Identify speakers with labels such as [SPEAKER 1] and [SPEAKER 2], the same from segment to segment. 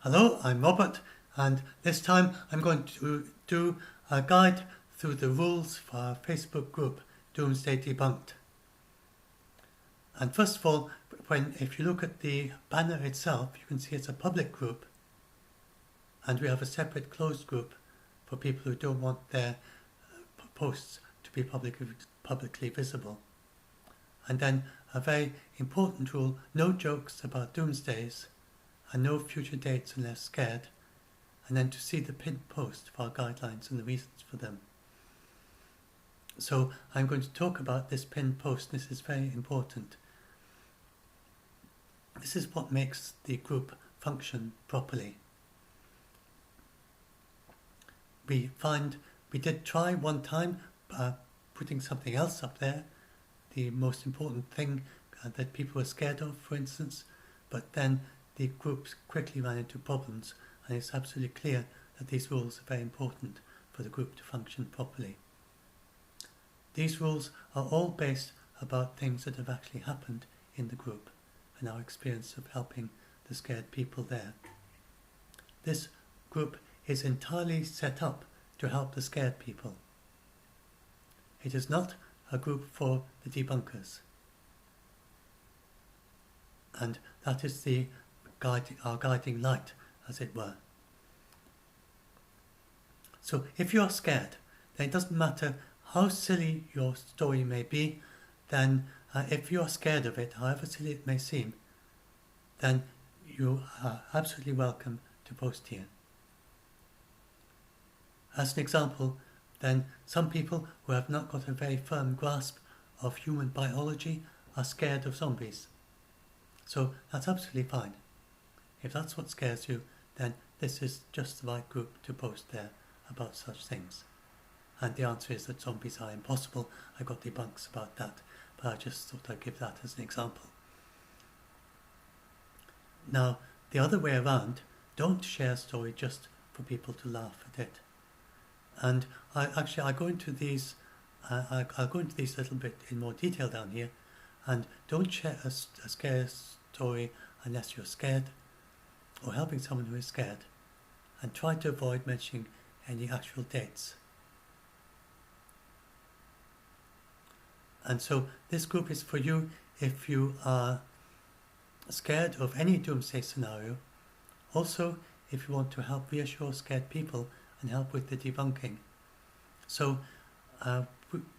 [SPEAKER 1] Hello, I'm Robert, and this time I'm going to do a guide through the rules for our Facebook group, Doomsday Debunked. And first of all, if you look at the banner itself, you can see it's a public group, and we have a separate closed group for people who don't want their posts to be publicly visible. And then a very important rule: no jokes about doomsdays, and no future dates unless scared, and then to see the pinned post for our guidelines and the reasons for them. So I'm going to talk about this pinned post. This is very important. This is what makes the group function properly. We did try one time putting something else up there, the most important thing that people were scared of, for instance, but then the groups quickly ran into problems, and it's absolutely clear that these rules are very important for the group to function properly. These rules are all based about things that have actually happened in the group and our experience of helping the scared people there. This group is entirely set up to help the scared people. It is not a group for the debunkers. And that is our guiding light, as it were. So if you are scared, then it doesn't matter how silly your story may be, then if you are scared of it, however silly it may seem, then you are absolutely welcome to post here. As an example, then some people who have not got a very firm grasp of human biology are scared of zombies. So that's absolutely fine. If that's what scares you, then this is just the right group to post there about such things. And the answer is that zombies are impossible. I got debunks about that, but I just thought I'd give that as an example. Now, the other way around, don't share a story just for people to laugh at it. And I'll go into these a little bit in more detail down here. And don't share a scary story unless you're scared, or helping someone who is scared, and try to avoid mentioning any actual dates. And so this group is for you if you are scared of any doomsday scenario. Also, if you want to help reassure scared people and help with the debunking. So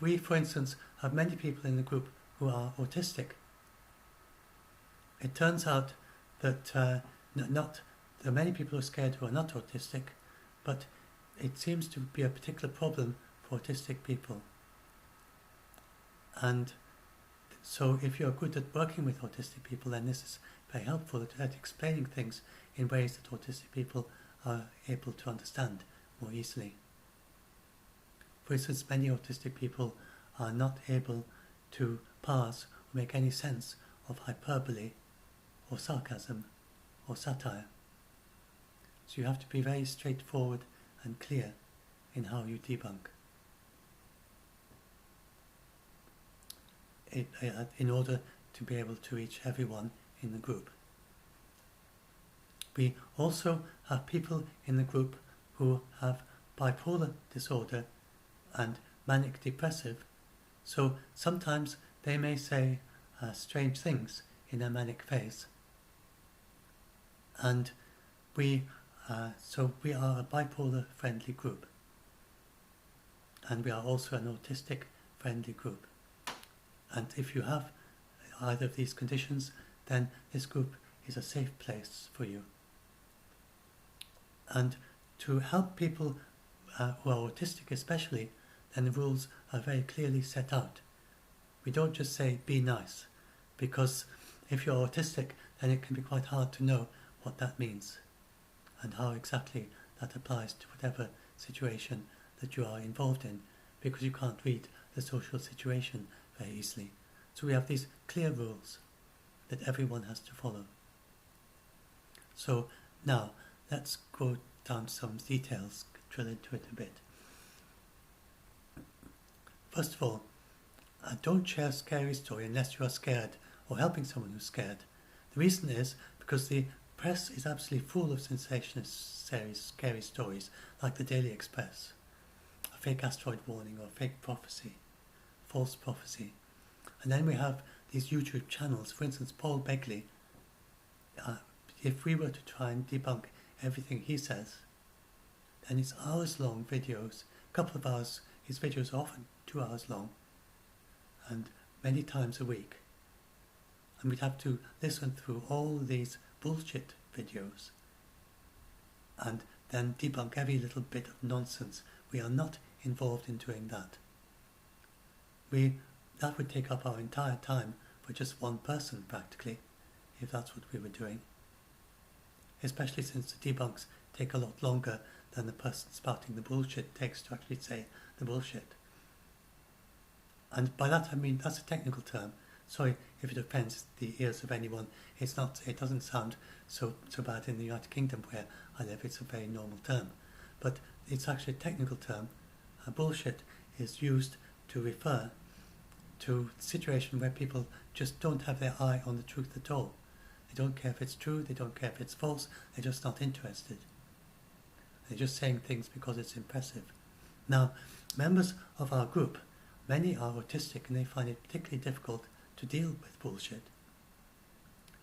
[SPEAKER 1] we, for instance, have many people in the group who are autistic. It turns out that there are many people who are scared who are not autistic, but it seems to be a particular problem for autistic people. And so if you're good at working with autistic people, then this is very helpful at explaining things in ways that autistic people are able to understand more easily. For instance, many autistic people are not able to parse or make any sense of hyperbole or sarcasm or satire. So you have to be very straightforward and clear in how you debunk, in order to be able to reach everyone in the group. We also have people in the group who have bipolar disorder and manic depressive, so sometimes they may say strange things in their manic phase. And we are a bipolar friendly group, and we are also an autistic friendly group. And if you have either of these conditions, then this group is a safe place for you. And to help people who are autistic especially, then the rules are very clearly set out. We don't just say be nice, because if you're autistic, then it can be quite hard to know what that means and how exactly that applies to whatever situation that you are involved in, because you can't read the social situation very easily. So we have these clear rules that everyone has to follow. So now let's go down some details, drill into it a bit. First of all, don't share a scary story unless you are scared or helping someone who's scared. The reason is because the press is absolutely full of sensationalist, scary stories like the Daily Express, a fake asteroid warning or fake prophecy, false prophecy. And then we have these YouTube channels, for instance, Paul Begley. If we were to try and debunk everything he says, then it's hours-long videos, a couple of hours. His videos are often 2 hours long, and many times a week. And we'd have to listen through all these bullshit videos and then debunk every little bit of nonsense. We are not involved in doing that. That would take up our entire time for just one person practically, if that's what we were doing. Especially since the debunks take a lot longer than the person spouting the bullshit takes to actually say the bullshit. And by that I mean, that's a technical term. Sorry if it offends the ears of anyone. It's not. It doesn't sound so bad in the United Kingdom where I live. It's a very normal term, but it's actually a technical term. Bullshit is used to refer to a situation where people just don't have their eye on the truth at all. They don't care if it's true. They don't care if it's false. They're just not interested. They're just saying things because it's impressive. Now, members of our group, many are autistic and they find it particularly difficult to deal with bullshit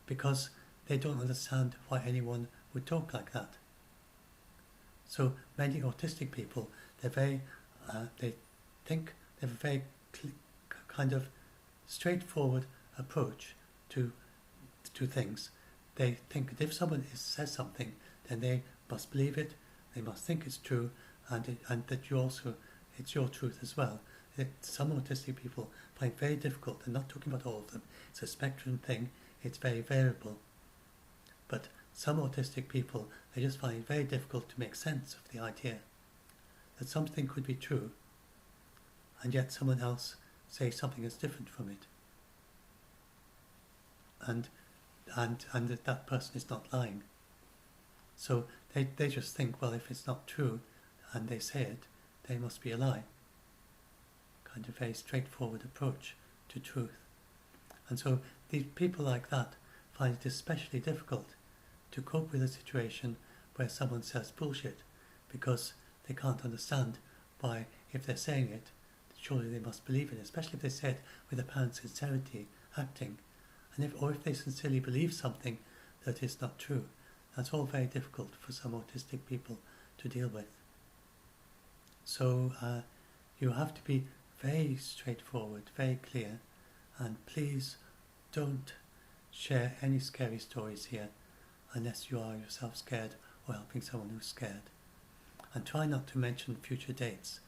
[SPEAKER 1] because they don't understand why anyone would talk like that. So many autistic people, they think they have a very kind of straightforward approach to things. They think that if someone says something, then they must believe it, they must think it's true, and that it's your truth as well. Some autistic people find it very difficult, and not talking about all of them, it's a spectrum thing, it's very variable. But some autistic people, they just find it very difficult to make sense of the idea that something could be true, and yet someone else say something that's different from it. And that person is not lying. So they just think, well, if it's not true and they say it, they must be a lie. Kind of very straightforward approach to truth. And so these people like that find it especially difficult to cope with a situation where someone says bullshit, because they can't understand why, if they're saying it, surely they must believe it, especially if they say it with apparent sincerity, acting. And if they sincerely believe something that is not true, that's all very difficult for some autistic people to deal with. So you have to be very straightforward, very clear, and please don't share any scary stories here unless you are yourself scared or helping someone who's scared. And try not to mention future dates,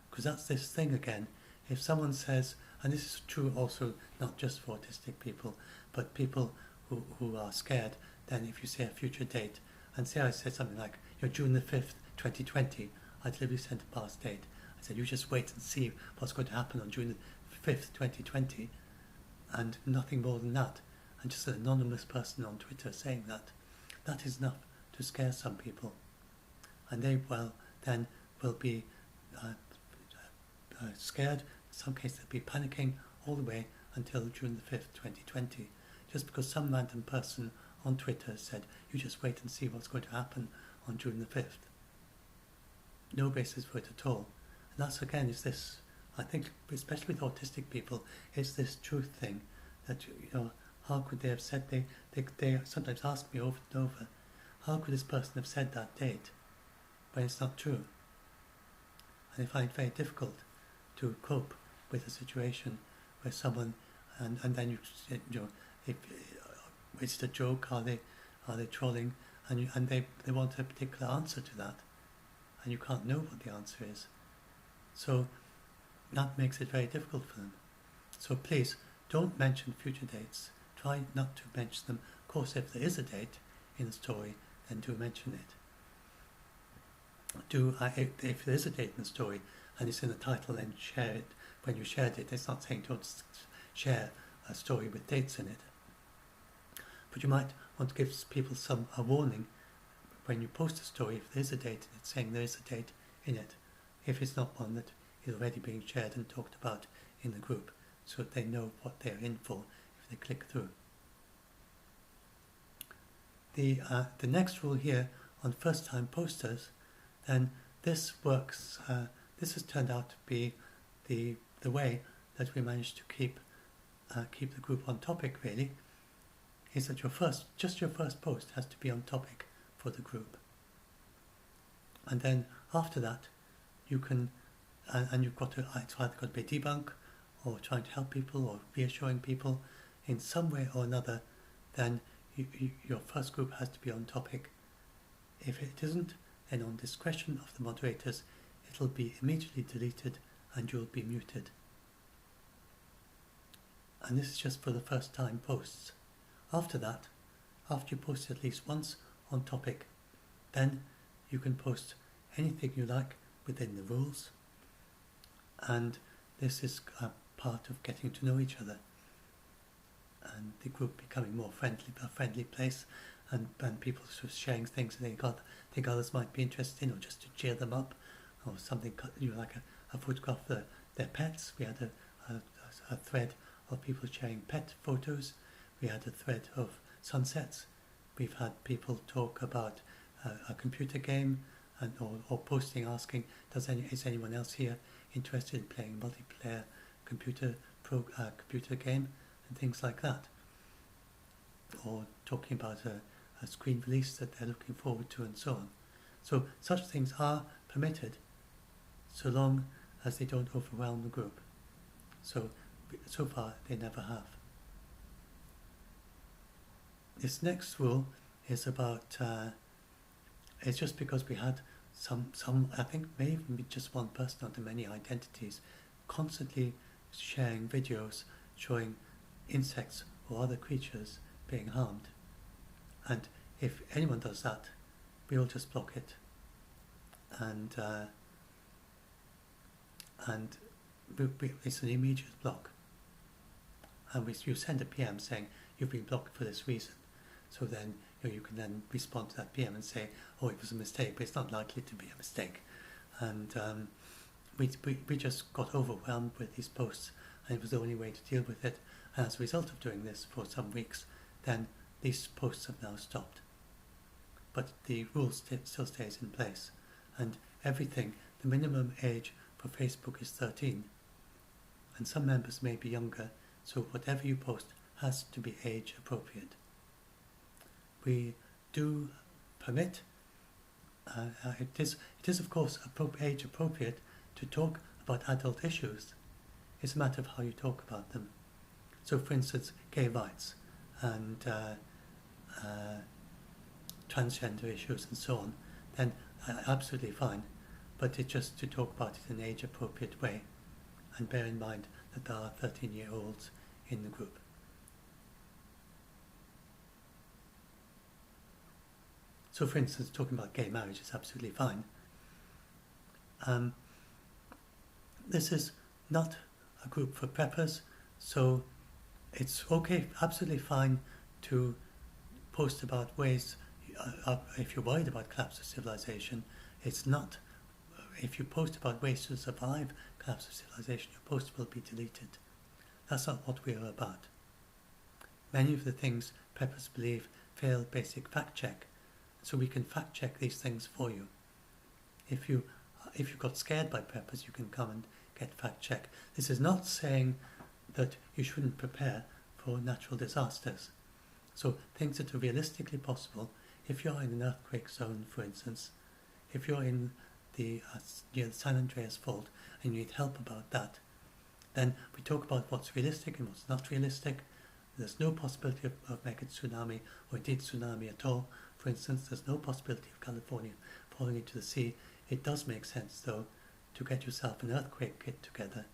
[SPEAKER 1] because that's this thing again. If someone says, and this is true also not just for autistic people, but people who are scared, then if you say a future date, and say I said something like, June the 5th, 2020, I deliberately sent a past date. I said, you just wait and see what's going to happen on June the 5th, 2020, and nothing more than that. And just an anonymous person on Twitter saying that is enough to scare some people. And they, then will be scared. In some cases they'll be panicking all the way until June the 5th, 2020, just because some random person on Twitter said, you just wait and see what's going to happen on June the 5th. No basis for it at all. And that's again is this, I think, especially with autistic people, it's this truth thing that, how could they have said, they sometimes ask me over and over, how could this person have said that date when it's not true? And I find it very difficult to cope with a situation where someone, and then if it's a joke, are they trolling, and they want a particular answer to that, and you can't know what the answer is. So that makes it very difficult for them. So please don't mention future dates. Try not to mention them. Of course, if there is a date in a story, then do mention it. If there is a date in the story and it's in the title, then share it. When you shared it, it's not saying don't share a story with dates in it. But you might want to give people a warning when you post a story, if there's a date, it's saying there is a date in it, if it's not one that is already being shared and talked about in the group, so that they know what they're in for if they click through. the next rule here on first-time posters, then this works. This has turned out to be the way that we managed to keep the group on topic. Really, is that your first post has to be on topic for the group, and then after that, you can and you've got to it's either got to be debunk, or trying to help people, or reassuring people in some way or another. Then your first group has to be on topic. If it isn't, then on discretion of the moderators, it'll be immediately deleted and you'll be muted. And this is just for the first time posts. After that, after you post at least once on topic, then you can post anything you like within the rules. And this is a part of getting to know each other and the group becoming more friendly, a friendly place, and people sort of sharing things they think others might be interested in, or just to cheer them up, or something, like a photograph of their pets. We had a thread of people sharing pet photos. We had a thread of sunsets. We've had people talk about a computer game, and or posting asking, is anyone else here interested in playing multiplayer computer game, and things like that, or talking about a screen release that they're looking forward to, and so on. So such things are permitted, so long as they don't overwhelm the group. So far they never have. This next rule is about, it's just because we had some I think may even be just one person under many identities, constantly sharing videos showing insects or other creatures being harmed. And if anyone does that, we will just block it. And it's an immediate block. And you send a PM saying you've been blocked for this reason. So then you can then respond to that PM and say, oh, it was a mistake, but it's not likely to be a mistake. And we just got overwhelmed with these posts, and it was the only way to deal with it. And as a result of doing this for some weeks, then these posts have now stopped. But the rule still stays in place. And everything, the minimum age for Facebook is 13. And some members may be younger, so whatever you post has to be age appropriate. We do permit, it is of course age appropriate to talk about adult issues. It's a matter of how you talk about them. So for instance, gay rights and transgender issues and so on, then absolutely fine, but it's just to talk about it in an age appropriate way, and bear in mind that there are 13-year-olds in the group. So for instance, talking about gay marriage is absolutely fine. This is not a group for preppers, so it's okay, absolutely fine to post about ways, if you're worried about collapse of civilization. It's not, if you post about ways to survive collapse of civilization, your post will be deleted. That's not what we are about. Many of the things preppers believe fail basic fact check, so we can fact check these things for you. If you got scared by preppers, you can come and get fact check. This is not saying that you shouldn't prepare for natural disasters. So things that are realistically possible, if you're in an earthquake zone, for instance, if you're in the near the San Andreas fault and you need help about that, then we talk about what's realistic and what's not realistic. There's no possibility of mega tsunami, or indeed tsunami at all. For instance, there's no possibility of California falling into the sea. It does make sense, though, to get yourself an earthquake kit together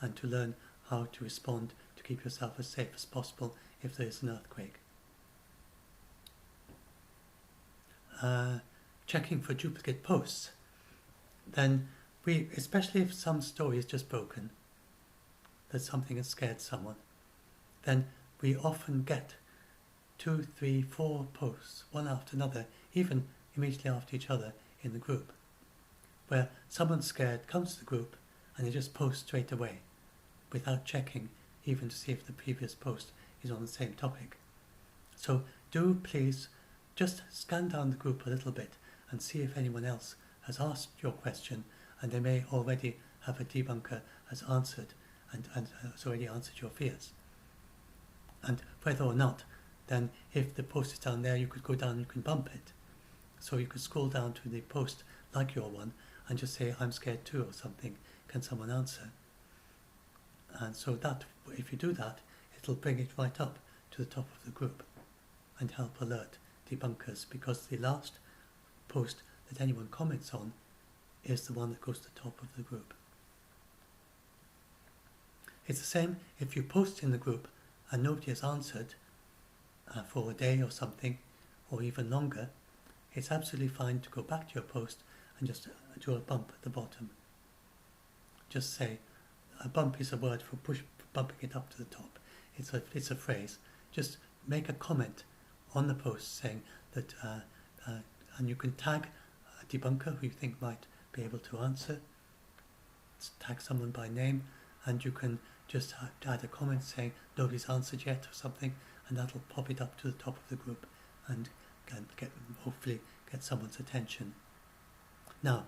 [SPEAKER 1] and to learn how to respond to keep yourself as safe as possible if there is an earthquake. Checking for duplicate posts. Then especially if some story is just broken, that something has scared someone, then we often get 2, 3, 4 posts, one after another, even immediately after each other in the group, where someone scared comes to the group and they just post straight away without checking even to see if the previous post is on the same topic. So do please just scan down the group a little bit and see if anyone else has asked your question, and they may already have a debunker has answered and has already answered your fears. And whether or not, then if the post is down there, you could go down and you can bump it. So you could scroll down to the post like your one and just say, I'm scared too, or something. Can someone answer? And so that, if you do that, it'll bring it right up to the top of the group and help alert debunkers, because the last post that anyone comments on is the one that goes to the top of the group. It's the same if you post in the group and nobody has answered for a day or something, or even longer. It's absolutely fine to go back to your post and just do a bump at the bottom. Just say, a bump is a word for bumping it up to the top. It's a phrase. Just make a comment on the post saying that, and you can tag a debunker who you think might be able to answer. Tag someone by name, and you can just add a comment saying nobody's answered yet or something, and that'll pop it up to the top of the group and hopefully get someone's attention. Now,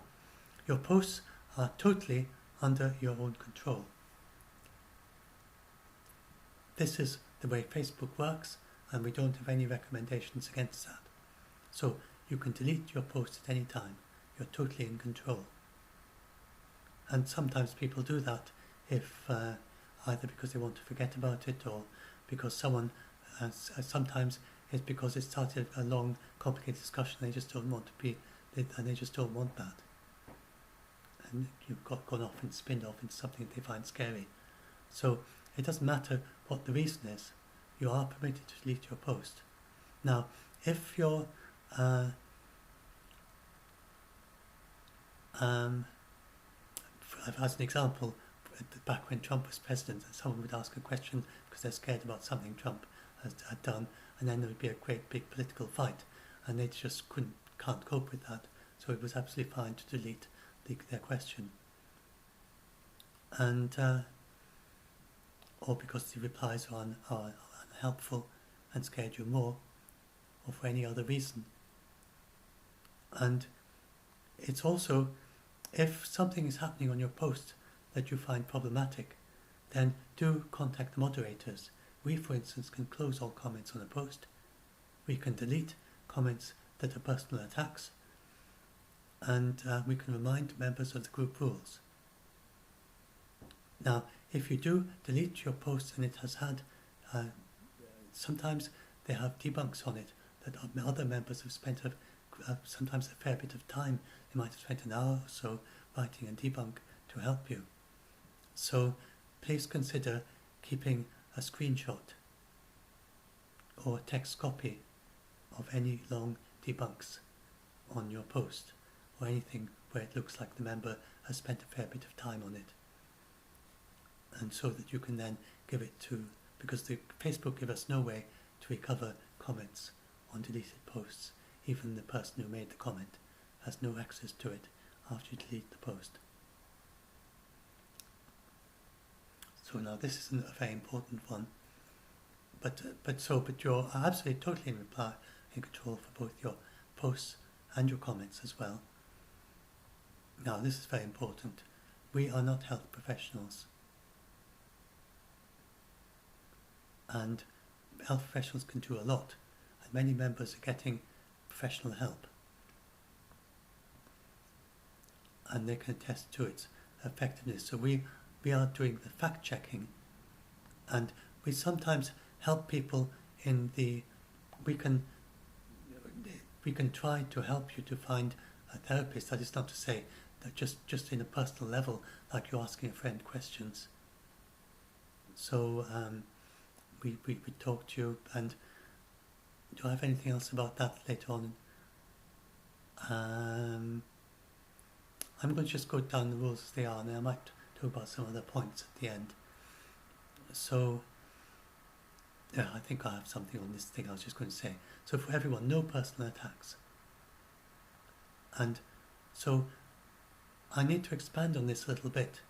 [SPEAKER 1] your posts are totally under your own control. This is the way Facebook works, and we don't have any recommendations against that. So you can delete your post at any time. You're totally in control. And sometimes people do that if either because they want to forget about it, or because someone, sometimes it's because it started a long, complicated discussion. They just don't want to be, and they just don't want that. And you've gone off and spinned off into something that they find scary. So it doesn't matter what the reason is. You are permitted to delete your post. Now, if you're as an example, back when Trump was president, someone would ask a question because they're scared about something Trump had done, and then there would be a great big political fight, and they just can't cope with that. So it was absolutely fine to delete their question. And or because the replies are unhelpful and scared you more, or for any other reason. And it's also, if something is happening on your post that you find problematic, then do contact the moderators. We, for instance, can close all comments on a post. We can delete comments that are personal attacks, and we can remind members of the group rules. Now, if you do delete your post and it has had, sometimes they have debunks on it that other members have spent sometimes a fair bit of time. They might have spent an hour or so writing a debunk to help you. So please consider keeping a screenshot or a text copy of any long debunks on your post, or anything where it looks like the member has spent a fair bit of time on it. And so that you can then give it to, because the Facebook give us no way to recover comments on deleted posts. Even the person who made the comment has no access to it after you delete the post. So now this isn't a very important one, but you're absolutely totally in control for both your posts and your comments as well. Now this is very important. We are not health professionals, and health professionals can do a lot, and many members are getting professional help, and they can attest to its effectiveness. So we are doing the fact checking, and we sometimes help people in the, we can try to help you to find a therapist. That is not to say that just in a personal level, like you're asking a friend questions. So we talk to you. And do I have anything else about that later on? I'm going to just go down the rules as they are, and then I might talk about some other points at the end. So yeah, I think I have something on this thing I was just going to say. So for everyone, no personal attacks. And so I need to expand on this a little bit.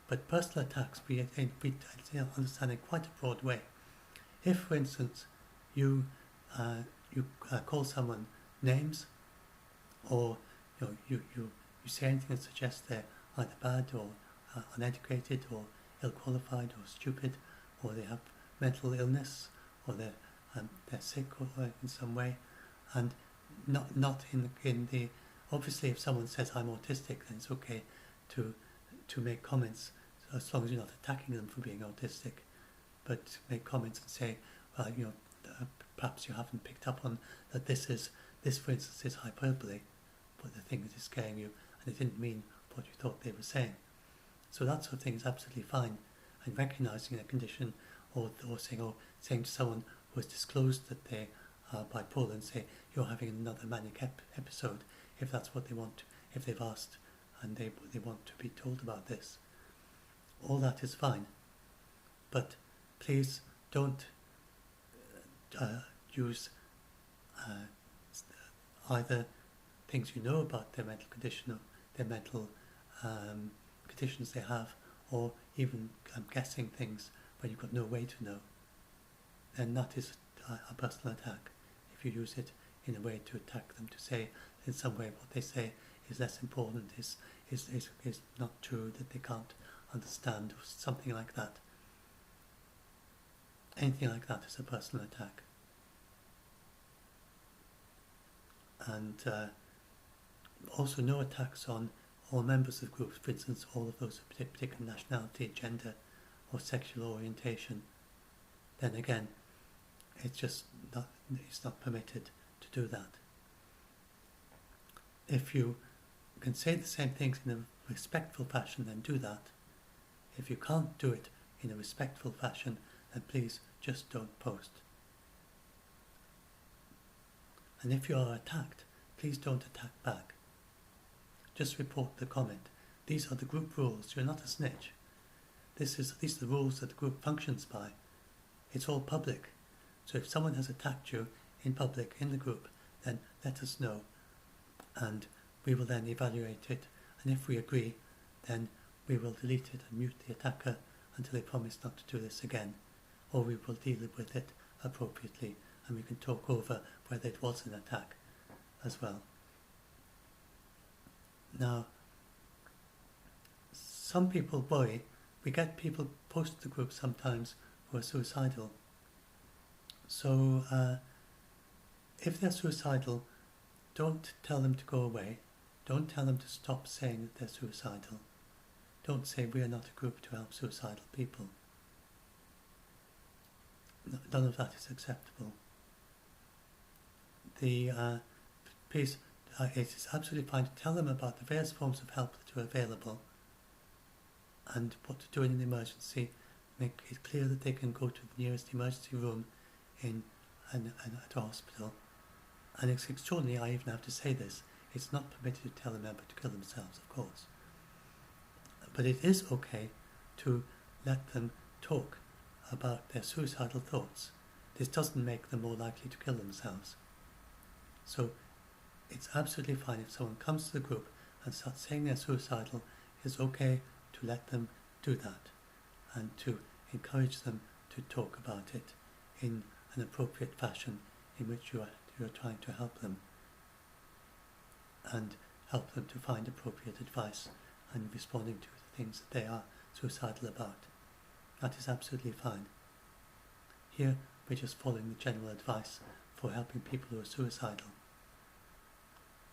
[SPEAKER 1] But personal attacks, we understand in quite a broad way. If, for instance, you you call someone names, or you say anything that suggests they're either bad or uneducated or ill-qualified or stupid, or they have mental illness, or they're sick or in some way, and not in the obviously if someone says I'm autistic, then it's okay to make comments as long as you're not attacking them for being autistic, but make comments and say, well, perhaps you haven't picked up on that this for instance is hyperbole, but the thing that is scaring you, and it didn't mean what you thought they were saying. So that sort of thing is absolutely fine, and recognising a condition, or saying to someone who has disclosed that they are bipolar and say you're having another manic episode, if that's what they want, if they've asked and they want to be told about this. All that is fine, but please don't use either things you know about their mental condition or their mental conditions they have, or even guessing things when you've got no way to know. Then that is a personal attack. If you use it in a way to attack them, to say in some way what they say is less important, is not true, that they can't understand, or something like that. Anything like that is a personal attack. And also no attacks on all members of groups, for instance, all of those of particular nationality, gender, or sexual orientation. Then again, it's not permitted to do that. If you can say the same things in a respectful fashion, then do that. If you can't do it in a respectful fashion, then please just don't post. And if you are attacked, please don't attack back. Just report the comment. These are the group rules. You're not a snitch. These are the rules that the group functions by. It's all public. So if someone has attacked you in public, in the group, then let us know. And we will then evaluate it. And if we agree, then we will delete it and mute the attacker until they promise not to do this again. Or we will deal with it appropriately, and we can talk over whether it was an attack as well. Now, some people worry. We get people post to the group sometimes who are suicidal. So if they're suicidal, don't tell them to go away. Don't tell them to stop saying that they're suicidal. Don't say we are not a group to help suicidal people. None of that is acceptable. Please, it is absolutely fine to tell them about the various forms of help that are available and what to do in an emergency. Make it clear that they can go to the nearest emergency room at a hospital. And it's extraordinary, I even have to say this, it's not permitted to tell a member to kill themselves, of course. But it is okay to let them talk about their suicidal thoughts. This doesn't make them more likely to kill themselves. So it's absolutely fine if someone comes to the group and starts saying they're suicidal. It's okay to let them do that and to encourage them to talk about it in an appropriate fashion in which you are trying to help them, and help them to find appropriate advice and responding to the things that they are suicidal about. That is absolutely fine. Here we're just following the general advice for helping people who are suicidal.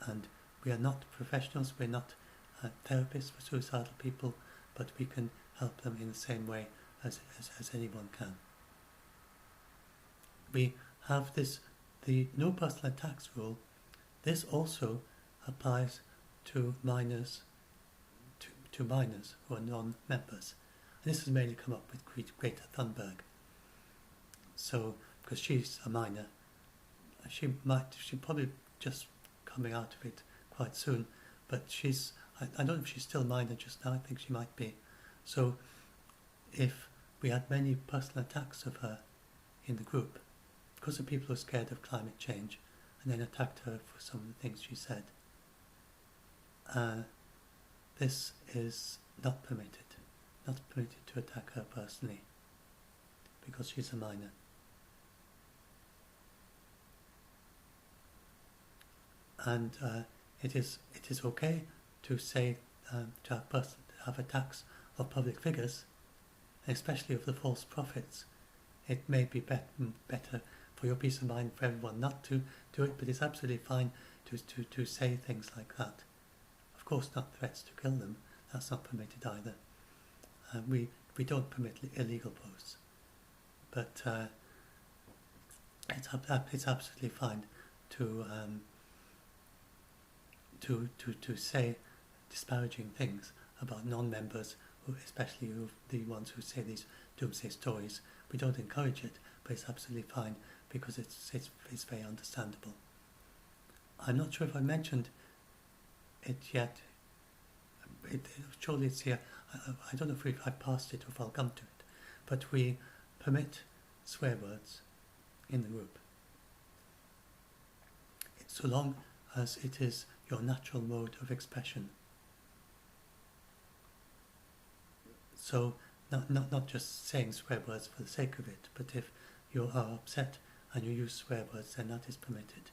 [SPEAKER 1] And we are not professionals, we're not therapists for suicidal people, but we can help them in the same way as anyone can. We have the no personal attacks rule. This also applies to minors, to minors who are non-members. And this has mainly come up with Greta Thunberg. So, because she's a minor, she's probably just coming out of it quite soon, but I don't know if she's still a minor just now, I think she might be. So, if we had many personal attacks of her in the group, because of people who are scared of climate change, and then attacked her for some of the things she said, this is not permitted. Not permitted to attack her personally, because she's a minor. and it is okay to say to have attacks of public figures, especially of the false prophets. It may be better for your peace of mind for everyone not to do it, but it's absolutely fine to say things like that. Of course, not threats to kill them. That's not permitted either. We don't permit illegal posts, but it's absolutely fine to say disparaging things about non-members, especially the ones who say these doomsday stories. We don't encourage it, but it's absolutely fine because it's very understandable. I'm not sure if I mentioned it yet. Surely it's here. I don't know if I passed it or if I'll come to it, but we permit swear words in the group, so long as it is your natural mode of expression. So not just saying swear words for the sake of it, but if you are upset and you use swear words, then that is permitted.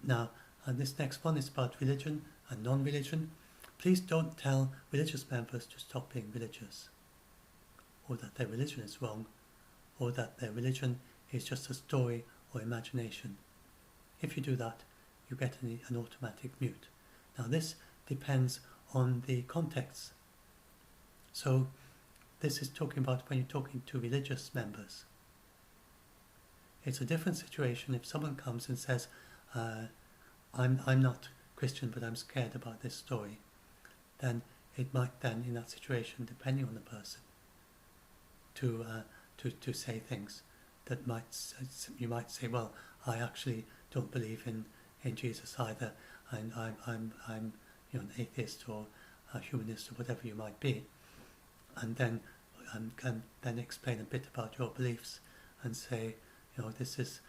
[SPEAKER 1] Now, and this next one is about religion and non-religion. Please don't tell religious members to stop being religious, or that their religion is wrong, or that their religion is just a story or imagination. If you do that, you get an automatic mute. Now this depends on the context. So this is talking about when you're talking to religious members. It's a different situation if someone comes and says, I'm not Christian, but I'm scared about this story. Then it might then, in that situation, depending on the person, to say things that you might say, well, I actually don't believe in Jesus either, and I'm an atheist or a humanist or whatever you might be, and then explain a bit about your beliefs and say, there's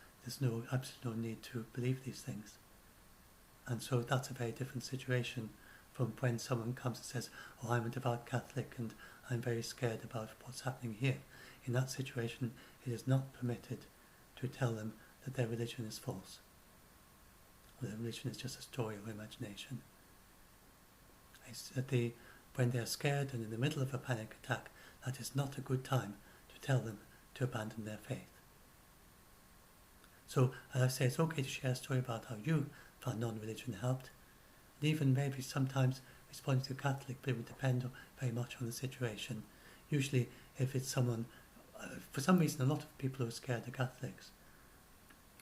[SPEAKER 1] absolutely no need to believe these things. And so that's a very different situation from when someone comes and says, oh, I'm a devout Catholic and I'm very scared about what's happening here. In that situation, it is not permitted to tell them that their religion is false, or their religion is just a story or imagination. It's when they're scared and in the middle of a panic attack, that is not a good time to tell them to abandon their faith. So, as I say, it's okay to share a story about how you found non-religion helped. And even maybe sometimes responding to Catholic, but it would depend very much on the situation. Usually, if it's someone, for some reason, a lot of people who are scared are Catholics,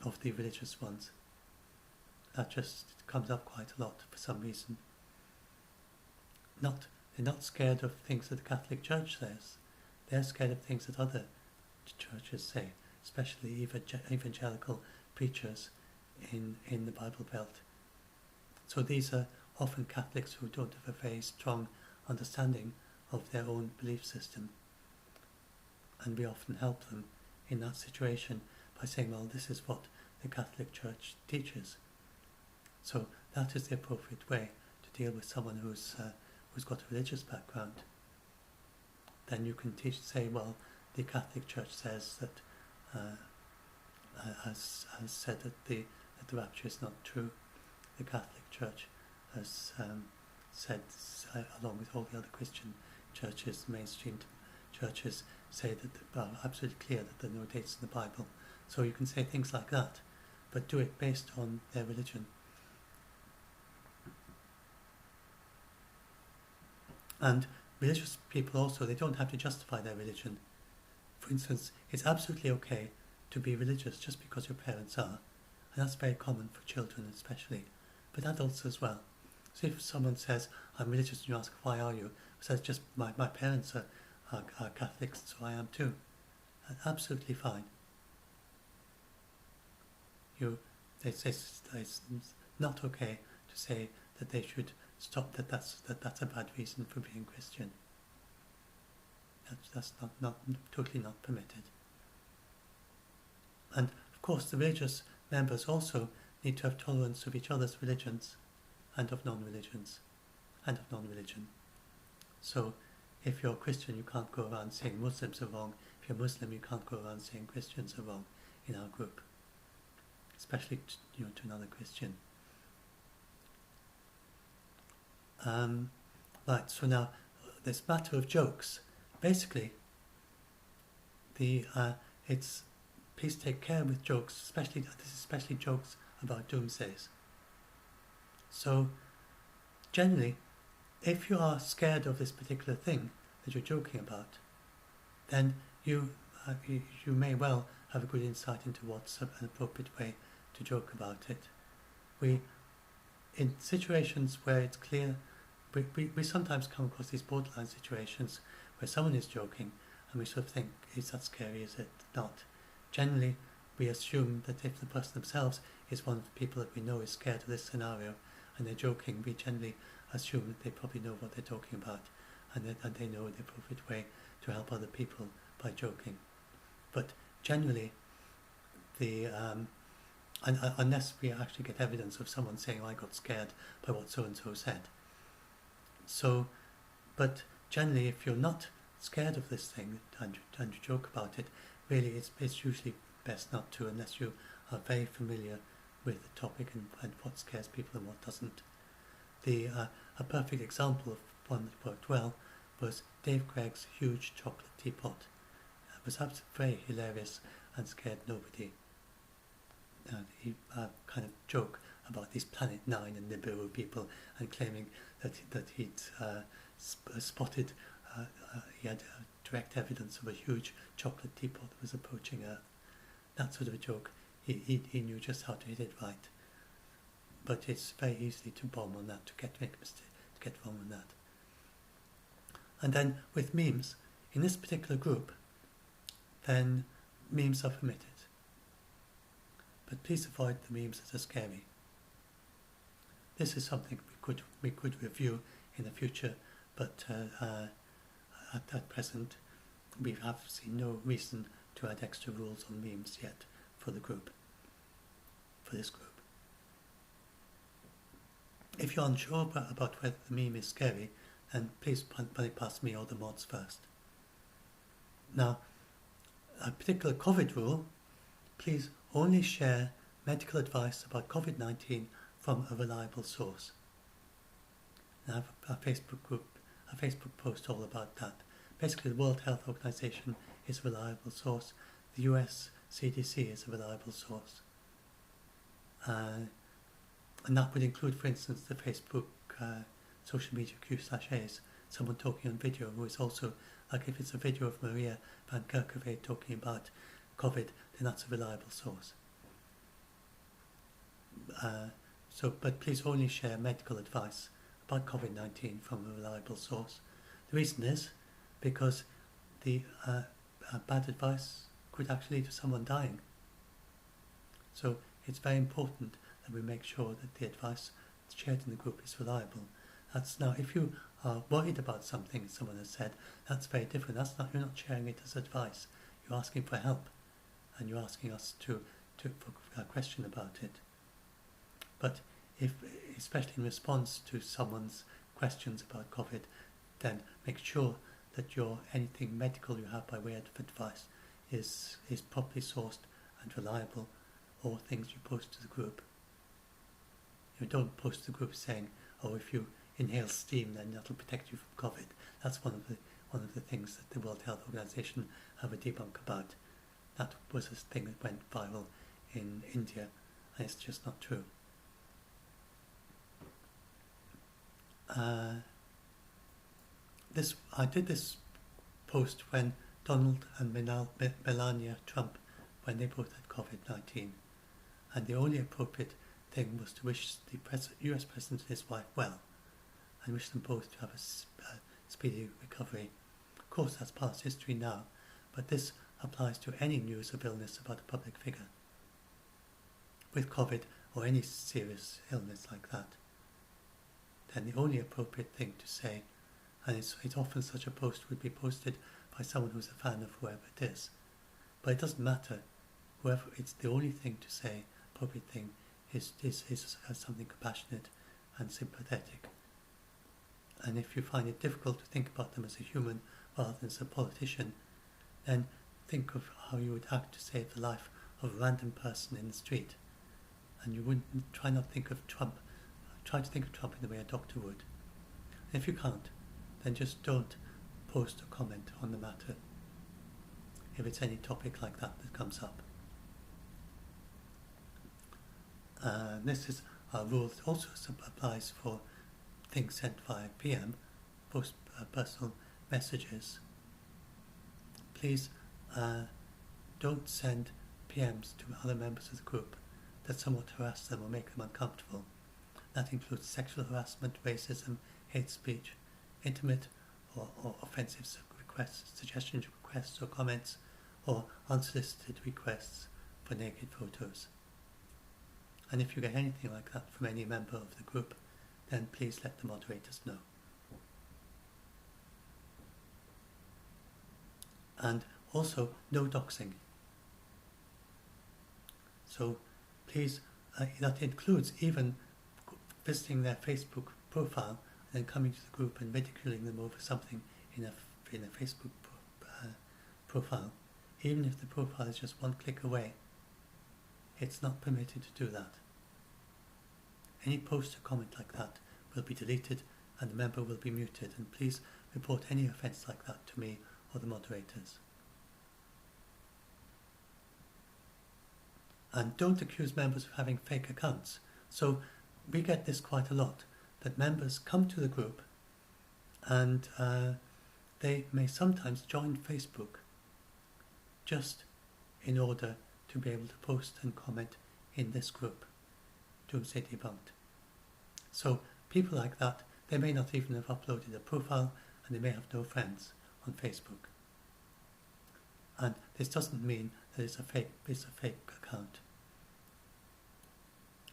[SPEAKER 1] of the religious ones. That just comes up quite a lot for some reason. They're not scared of things that the Catholic Church says. They're scared of things that other churches say, especially evangelical preachers in the Bible Belt. So these are often Catholics who don't have a very strong understanding of their own belief system. And we often help them in that situation by saying, well, this is what the Catholic Church teaches. So that is the appropriate way to deal with someone who's got a religious background. Then you can say, well, the Catholic Church says that has said that the rapture is not true. The Catholic Church has said, along with all the other Christian churches, mainstream churches, say that are absolutely clear that there are no dates in the Bible. So you can say things like that, but do it based on their religion. And religious people also, they don't have to justify their religion. For instance, it's absolutely okay to be religious just because your parents are. And that's very common for children especially, but adults as well. So if someone says, I'm religious, and you ask, why are you? Says, just my parents are Catholics, so I am too. That's absolutely fine. It's not okay to say that they should stop, that's a bad reason for being Christian. That's not totally not permitted. And of course the religious members also need to have tolerance of each other's religions and of non-religions and of non-religion. So if you're Christian, you can't go around saying Muslims are wrong. If you're Muslim, you can't go around saying Christians are wrong in our group. especially to another Christian. Right, so now this matter of jokes, basically, it's please take care with jokes, especially jokes about doomsdays. So generally, if you are scared of this particular thing that you're joking about, then you may well have a good insight into what's an appropriate way to joke about it. In situations where it's clear, we sometimes come across these borderline situations where someone is joking and we sort of think, is that scary, is it not? Generally, we assume that if the person themselves is one of the people that we know is scared of this scenario and they're joking, we generally assume that they probably know what they're talking about and they know the appropriate way to help other people by joking. But generally, unless we actually get evidence of someone saying, oh, I got scared by what so-and-so said. So, but generally, if you're not scared of this thing and you joke about it, really it's usually best not to, unless you are very familiar with the topic and what scares people and what doesn't. A perfect example of one that worked well was Dave Gregg's huge chocolate teapot. It was absolutely very hilarious and scared nobody. He kind of joke about these Planet 9 and Nibiru people and claiming that he'd spotted, he had direct evidence of a huge chocolate teapot that was approaching Earth. That sort of a joke, he knew just how to hit it right. But it's very easy to bomb on that, to make a mistake, to get wrong on that. And then with memes, in this particular group, then memes are permitted. But please avoid the memes that are scary. This is something we could review in the future, but at present we have seen no reason to add extra rules on memes yet for this group. If you're unsure about whether the meme is scary, then please run it past me or the mods first. Now, a particular COVID rule, please only share medical advice about COVID-19 from a reliable source. I have a Facebook post all about that. Basically, the World Health Organization is a reliable source. The US CDC is a reliable source. And that would include, for instance, the Facebook social media Q/A's, someone talking on video who is also, like if it's a video of Maria Van Kerkhove talking about COVID, then that's a reliable source. But please only share medical advice about COVID-19 from a reliable source. The reason is because the bad advice could actually lead to someone dying. So it's very important that we make sure that the advice shared in the group is reliable. Now, if you are worried about something someone has said, that's very different. You're not sharing it as advice. You're asking for help, and you're asking us for a question about it. But especially in response to someone's questions about COVID, then make sure that anything medical you have by way of advice is properly sourced and reliable, or things you post to the group. You don't post to the group saying, "Oh, if you inhale steam, then that'll protect you from COVID." That's one of the things that the World Health Organization have a debunk about. That was a thing that went viral in India, and it's just not true. I did this post when Donald and Melania Trump, when they both had COVID-19, and the only appropriate thing was to wish the US President and his wife well, and wish them both to have a speedy recovery. Of course, that's past history now, but this applies to any news of illness about a public figure with COVID or any serious illness like that. Then the only appropriate thing to say, and it's often such a post would be posted by someone who's a fan of whoever it is, but it doesn't matter. It's the only thing to say, appropriate thing, is something compassionate and sympathetic. And if you find it difficult to think about them as a human rather than as a politician, then think of how you would act to save the life of a random person in the street. and you wouldn't try to think of Trump in the way a doctor would. And if you can't, then just don't post or comment on the matter if it's any topic like that that comes up. This is a rule that also applies for things sent via PM, personal messages. Please don't send PMs to other members of the group that somewhat harass them or make them uncomfortable. That includes sexual harassment, racism, hate speech, intimate or offensive requests, suggestions, requests or comments, or unsolicited requests for naked photos. And if you get anything like that from any member of the group, then please let the moderators know. And also, no doxing. So please, that includes even visiting their Facebook profile and then coming to the group and ridiculing them over something in a Facebook profile. Even if the profile is just one click away, it's not permitted to do that. Any post or comment like that will be deleted and the member will be muted, and please report any offence like that to me or the moderators. And don't accuse members of having fake accounts. So we get this quite a lot, that members come to the group and they may sometimes join Facebook just in order to be able to post and comment in this group, Doomsday Debunked. So people like that, they may not even have uploaded a profile and they may have no friends on Facebook. And this doesn't mean that it's a fake account.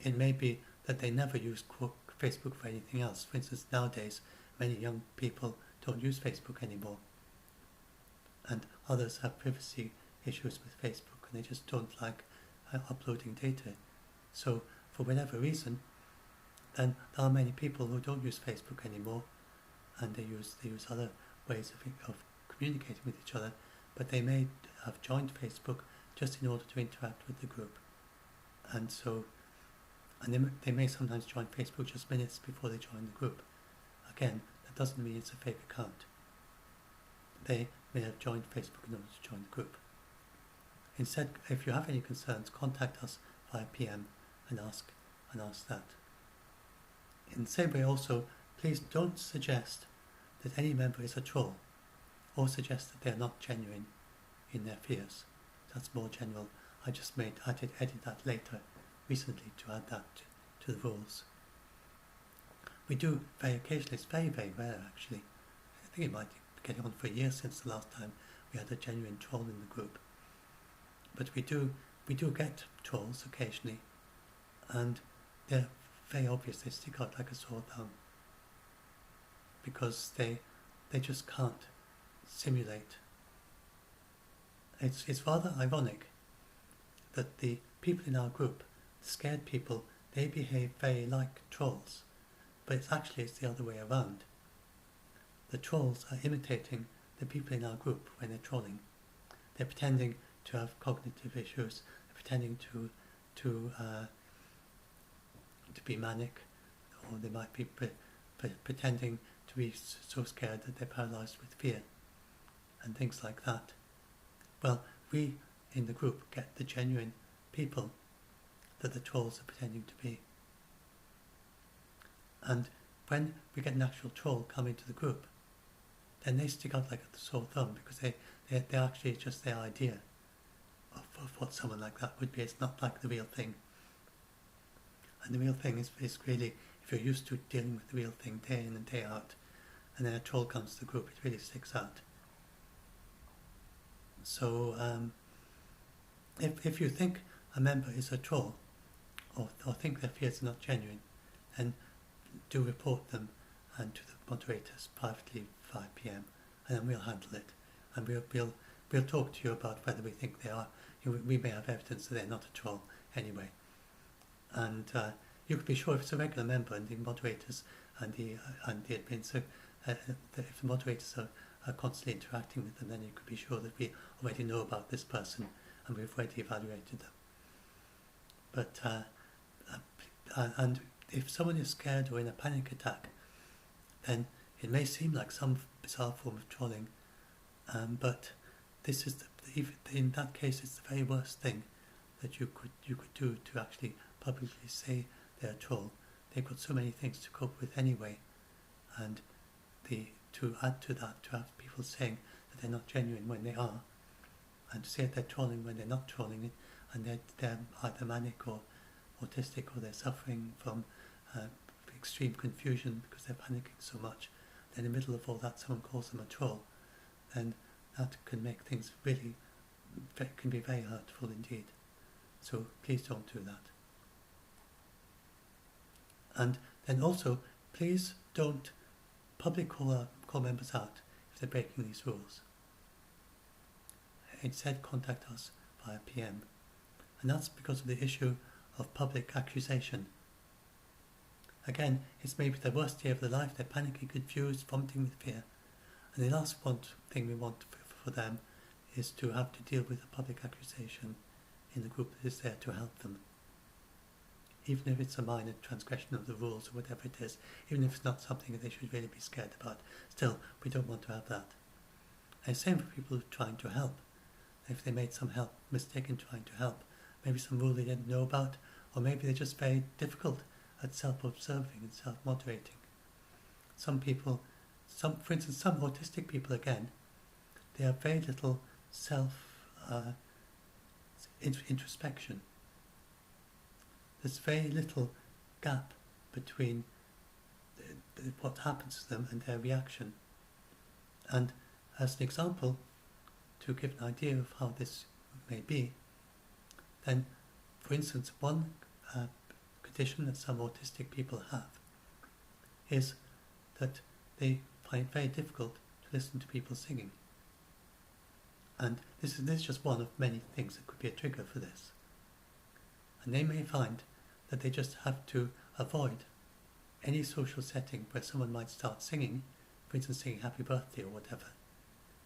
[SPEAKER 1] It may be that they never use Facebook for anything else. For instance, nowadays, many young people don't use Facebook anymore. And others have privacy issues with Facebook and they just don't like uploading data. So, for whatever reason, then there are many people who don't use Facebook anymore, and they use other ways of communicating with each other, but they may have joined Facebook just in order to interact with the group. And so, and they may sometimes join Facebook just minutes before they join the group. Again, that doesn't mean it's a fake account. They may have joined Facebook in order to join the group. Instead, if you have any concerns, contact us via PM and ask that. In the same way also, please don't suggest that any member is a troll, or suggest that they are not genuine in their fears. That's more general. I did edit that later, recently, to add that to the rules. We do very occasionally, it's very, very rare actually. I think it might be getting on for a year since the last time we had a genuine troll in the group. But we do get trolls occasionally, and they're very obvious. They stick out like a sore thumb because they just can't simulate. It's rather ironic that the people in our group, the scared people, they behave very like trolls, but it's the other way around. The trolls are imitating the people in our group when they're trolling. They're pretending to have cognitive issues, they're pretending to be manic, or they might be pretending to be so scared that they're paralyzed with fear, and things like that. Well, we in the group get the genuine people that the trolls are pretending to be. And when we get an actual troll come into the group, then they stick out like a sore thumb, because they're actually just their idea of what someone like that would be. It's not like the real thing. And the real thing is really, if you're used to dealing with the real thing day in and day out, and then a troll comes to the group, it really sticks out. So if you think a member is a troll, or think their fears are not genuine, then do report them and to the moderators privately via PM, and then we'll handle it, and we'll talk to you about whether we think they are. We may have evidence that they're not a troll anyway. And you can be sure if it's a regular member and the moderators and the admins, if the moderators are constantly interacting with them, then you could be sure that we already know about this person and we've already evaluated them. But and if someone is scared or in a panic attack, then it may seem like some bizarre form of trolling, but this is in that case it's the very worst thing that you could do, to actually publicly say they're a troll. They've got so many things to cope with anyway, and to add to that, to have people saying that they're not genuine when they are, and to say that they're trolling when they're not trolling it, and they're either manic or autistic, or they're suffering from extreme confusion because they're panicking so much. Then in the middle of all that someone calls them a troll, then that can make things really, can be very hurtful indeed. So please don't do that. And then also, please don't publicly call members out if they're breaking these rules. Instead, contact us via PM. And that's because of the issue of public accusation. Again, it's maybe the worst day of their life, they're panicking, confused, vomiting with fear. And the last thing we want for them is to have to deal with a public accusation in the group that is there to help them. Even if it's a minor transgression of the rules or whatever it is, even if it's not something that they should really be scared about, still, we don't want to have that. And same for people trying to help. If they made some mistake in trying to help, maybe some rule they didn't know about, or maybe they're just very difficult at self-observing and self-moderating. Some people, for instance, some autistic people again, they have very little introspection. There's very little gap between what happens to them and their reaction. And as an example, to give an idea of how this may be, then, for instance, one condition that some autistic people have is that they find it very difficult to listen to people singing. And this is just one of many things that could be a trigger for this. And they may find that they just have to avoid any social setting where someone might start singing, for instance singing happy birthday or whatever,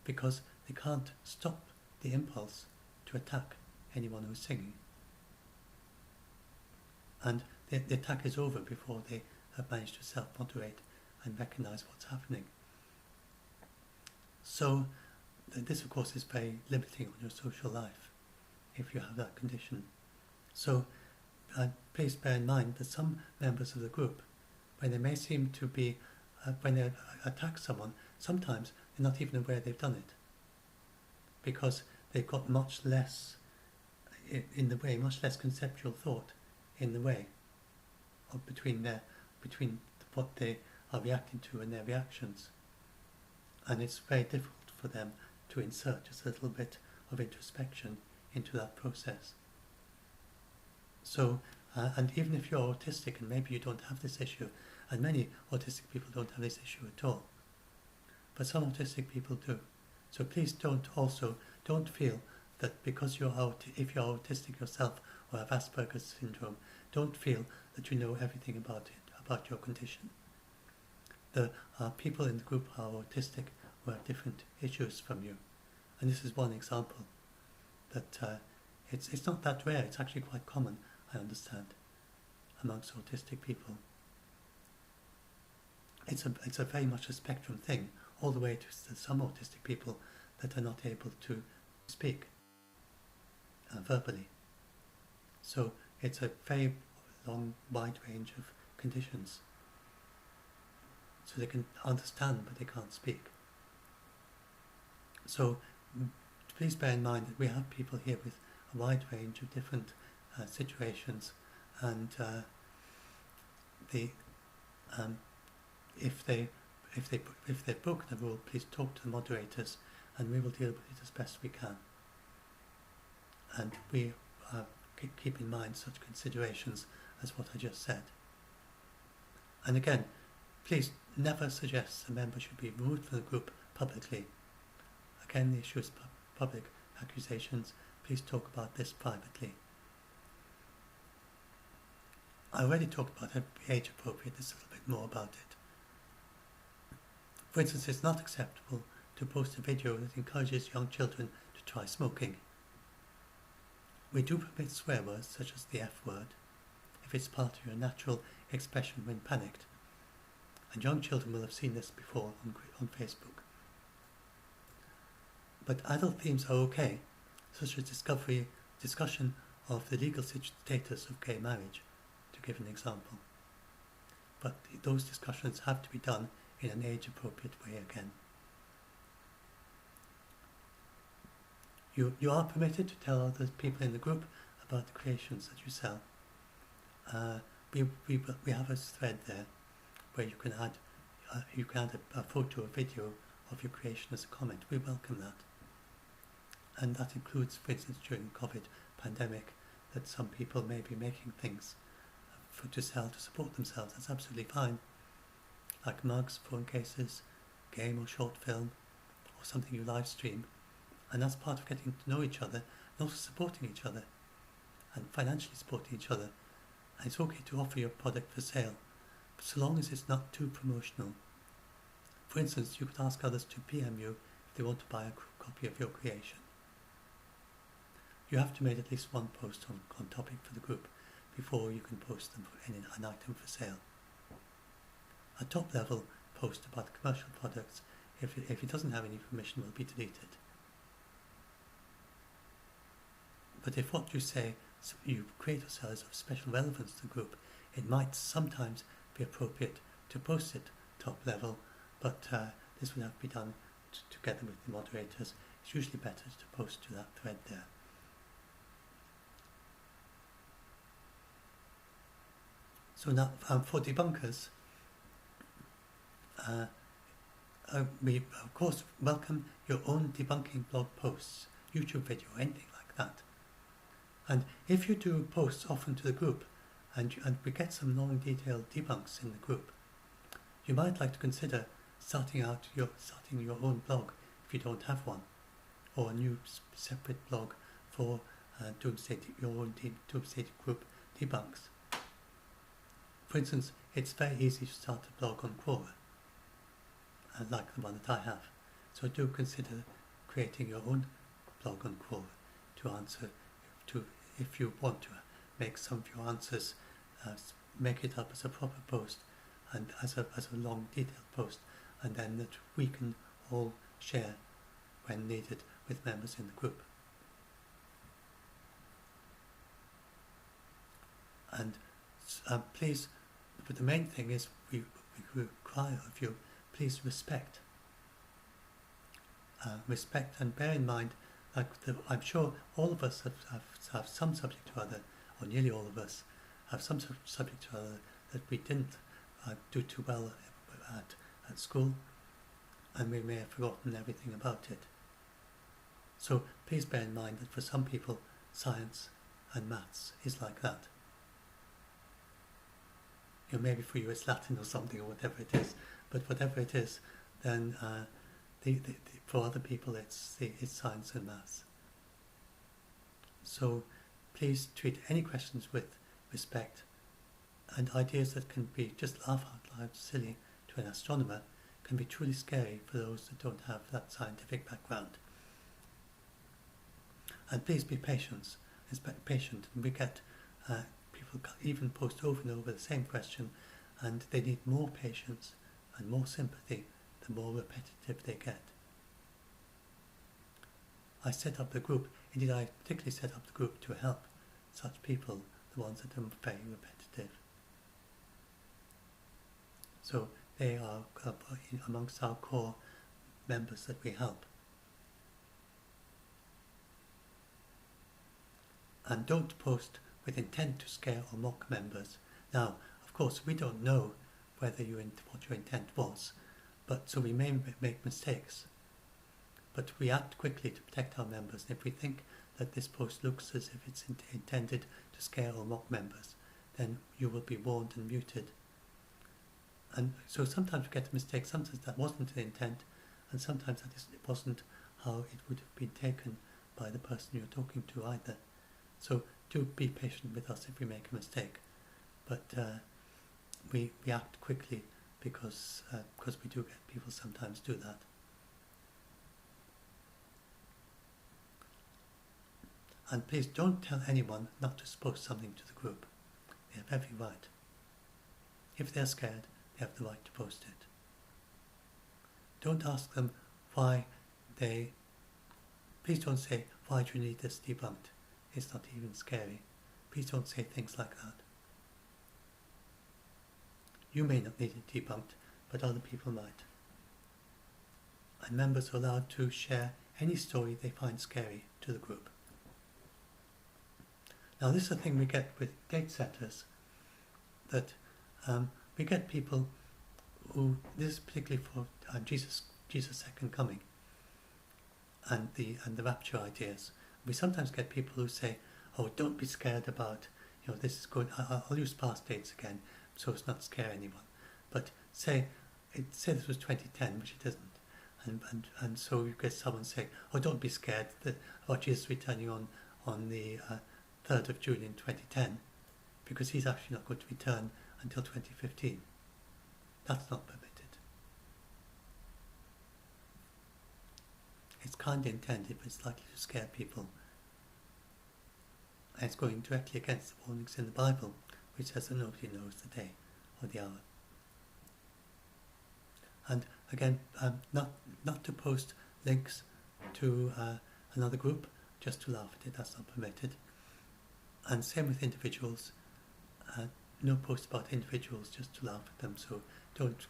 [SPEAKER 1] because they can't stop the impulse to attack anyone who's singing. And the attack is over before they have managed to self-moderate and recognize what's happening. So this of course is very limiting on your social life if you have that condition. So please bear in mind that some members of the group, when they may seem to be, when they attack someone, sometimes they're not even aware they've done it, because they've got much less in the way, much less conceptual thought in the way of between what they are reacting to and their reactions. And it's very difficult for them to insert just a little bit of introspection into that process. So, and even if you're autistic and maybe you don't have this issue, and many autistic people don't have this issue at all, but some autistic people do. So please don't feel that because if you're autistic yourself or have Asperger's syndrome, don't feel that you know everything about your condition. There are people in the group who are autistic who have different issues from you. And this is one example that it's not that rare, it's actually quite common, I understand, amongst autistic people. It's a very much a spectrum thing, all the way to some autistic people that are not able to speak verbally. So it's a very long, wide range of conditions. So they can understand, but they can't speak. So please bear in mind that we have people here with a wide range of different situations, and if they've broken the rule, please talk to the moderators, and we will deal with it as best we can. And we keep in mind such considerations as what I just said. And again, please never suggest a member should be removed from the group publicly. Again, the issue is public accusations. Please talk about this privately. I already talked about it, age appropriate, this is a little bit more about it. For instance, it's not acceptable to post a video that encourages young children to try smoking. We do permit swear words such as the F word if if it's part of your natural expression when panicked. And young children will have seen this before on Facebook. But adult themes are okay, such as discussion of the legal status of gay marriage, to give an example. But those discussions have to be done in an age-appropriate way again. You are permitted to tell other people in the group about the creations that you sell. We have a thread there where you can add a photo or video of your creation as a comment. We welcome that. And that includes, for instance, during the COVID pandemic, that some people may be making things to sell to support themselves. That's absolutely fine. Like mugs, phone cases, game or short film, or something you live stream. And that's part of getting to know each other and also supporting each other and financially supporting each other. And it's okay to offer your product for sale, so long as it's not too promotional. For instance, you could ask others to PM you if they want to buy a copy of your creation. You have to make at least one post on topic for the group before you can post them for an item for sale. A top level post about commercial products, if it doesn't have any permission, will be deleted. But if what you say you create or sell is of special relevance to the group, it might sometimes be appropriate to post it top level, but this would have to be done together with the moderators. It's usually better to post to that thread there. So now for debunkers, we of course welcome your own debunking blog posts, YouTube video, anything like that. And if you do posts often to the group, and we get some long detailed debunks in the group, you might like to consider starting your own blog if you don't have one, or a new separate blog for your own Doomsday group debunks. For instance, it's very easy to start a blog on Quora, like the one that I have. So do consider creating your own blog on Quora to answer, if you want to make some of your answers, make it up as a proper post and as a long detailed post, and then that we can all share when needed with members in the group. And please, but the main thing is we require of you, please respect. Respect, and bear in mind, I'm sure all of us have some subject or other, or nearly all of us have some subject or other that we didn't do too well at school, and we may have forgotten everything about it. So please bear in mind that for some people, science and maths is like that. Maybe for you it's Latin or something, or whatever it is, but whatever it is, then for other people it's science and maths. So please treat any questions with respect, and ideas that can be just laugh out loud silly to an astronomer can be truly scary for those that don't have that scientific background. And please be patient, and we get people even post over and over the same question, and they need more patience and more sympathy the more repetitive they get. I set up the group, indeed I particularly set up the group to help such people, the ones that are very repetitive. So they are amongst our core members that we help. And don't post with intent to scare or mock members. Now, of course, we don't know whether what your intent was, but so we may make mistakes. But we act quickly to protect our members, and if we think that this post looks as if it's intended to scare or mock members, then you will be warned and muted. And so sometimes we get a mistake, sometimes that wasn't the intent, and sometimes it wasn't how it would have been taken by the person you're talking to either. So do be patient with us if we make a mistake, but we act quickly because we do get people sometimes do that. And please don't tell anyone not to post something to the group. They have every right. If they're scared, they have the right to post it. Don't ask them why please don't say, why do you need this debunked? It's not even scary. Please don't say things like that. You may not need it debunked, but other people might. And members are allowed to share any story they find scary to the group. Now this is a thing we get with date setters, that we get people who, this is particularly for Jesus' second coming and the rapture ideas. We sometimes get people who say, oh, don't be scared about, this is good, I'll use past dates again so as not to scare anyone. But say this was 2010, which it isn't. And so you get someone saying, oh, don't be scared about Jesus returning on the 3rd of June in 2010, because he's actually not going to return until 2015. That's not permitted. It's kindly intended, but it's likely to scare people. And it's going directly against the warnings in the Bible, which says that nobody knows the day or the hour. And again, not to post links to another group just to laugh at it. That's not permitted. And same with individuals. No posts about individuals just to laugh at them. So don't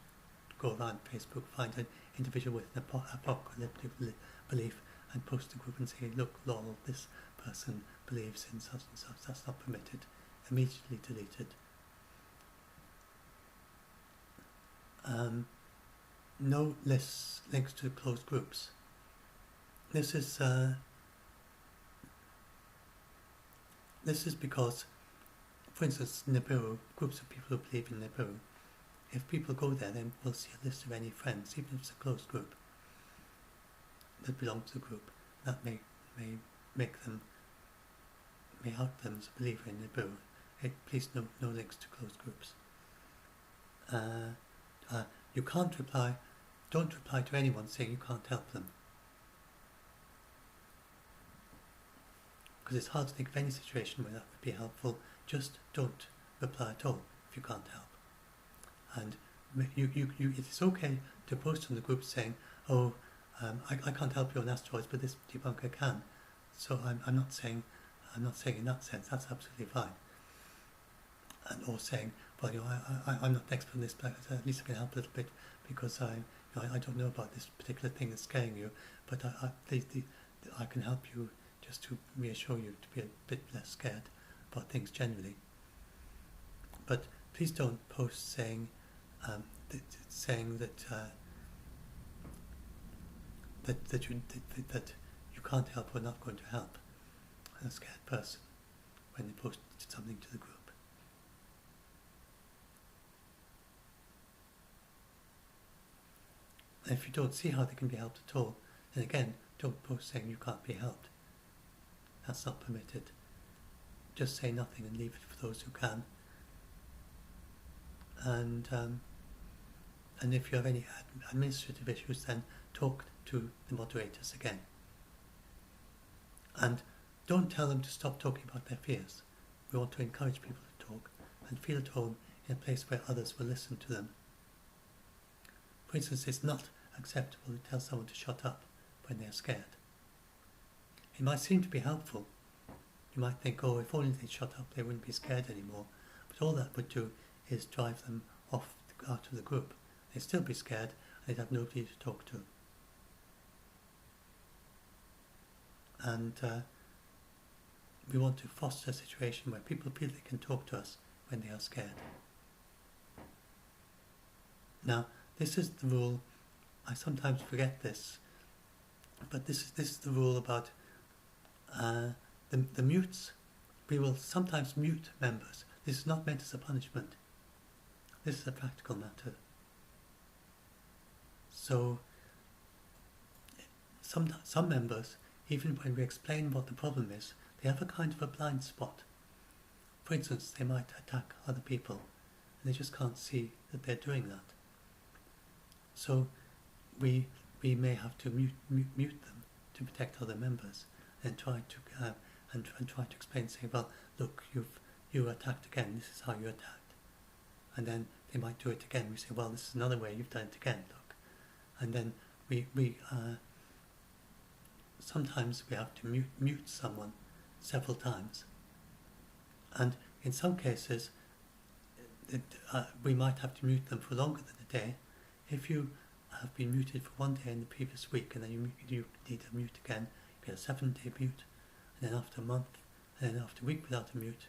[SPEAKER 1] go around Facebook, find an individual with an apocalyptic belief and post the group and say, look, lol, this person believes in such and such. That's not permitted. Immediately deleted. No links to closed groups. This is because, for instance, Nibiru, groups of people who believe in Nibiru, if people go there, then we'll see a list of any friends, even if it's a closed group that belong to the group. That may help them as a believer in Nibiru. Please no links to closed groups. You can't reply. Don't reply to anyone saying you can't help them, because it's hard to think of any situation where that would be helpful. Just don't reply at all if you can't help. And it's okay to post on the group saying, oh, I can't help you on asteroids, but this debunker can. So I'm not saying in that sense. That's absolutely fine. And or saying, well, I'm not an expert in this, but at least I can help a little bit because I don't know about this particular thing that's scaring you, but I can help you just to reassure you to be a bit less scared about things generally. But please don't post saying that you can't help or not going to help a scared person when they post something to the group. And if you don't see how they can be helped at all, then again, don't post saying you can't be helped. That's not permitted. Just say nothing and leave it for those who can. And if you have any administrative issues, then talk to the moderators again. And don't tell them to stop talking about their fears. We want to encourage people to talk and feel at home in a place where others will listen to them. For instance, it's not acceptable to tell someone to shut up when they're scared. It might seem to be helpful. You might think, oh, if only they'd shut up, they wouldn't be scared anymore. But all that would do is drive them off out of the group. They'd still be scared, and they'd have nobody to talk to. And we want to foster a situation where people feel they can talk to us when they are scared. Now, this is the rule. I sometimes forget this, but this is the rule about the mutes. We will sometimes mute members. This is not meant as a punishment. This is a practical matter. So some members, even when we explain what the problem is, they have a kind of a blind spot. For instance, they might attack other people, and they just can't see that they're doing that. So we may have to mute them to protect other members, and try to explain, saying, well, look, you were attacked again, this is how you attacked. And then they might do it again. We say, well, this is another way you've done it again, look. And then we sometimes we have to mute someone several times. And in some cases, we might have to mute them for longer than a day. If you have been muted for one day in the previous week and then you need a mute again, you get a 7-day mute, and then after a month, and then after a week without a mute.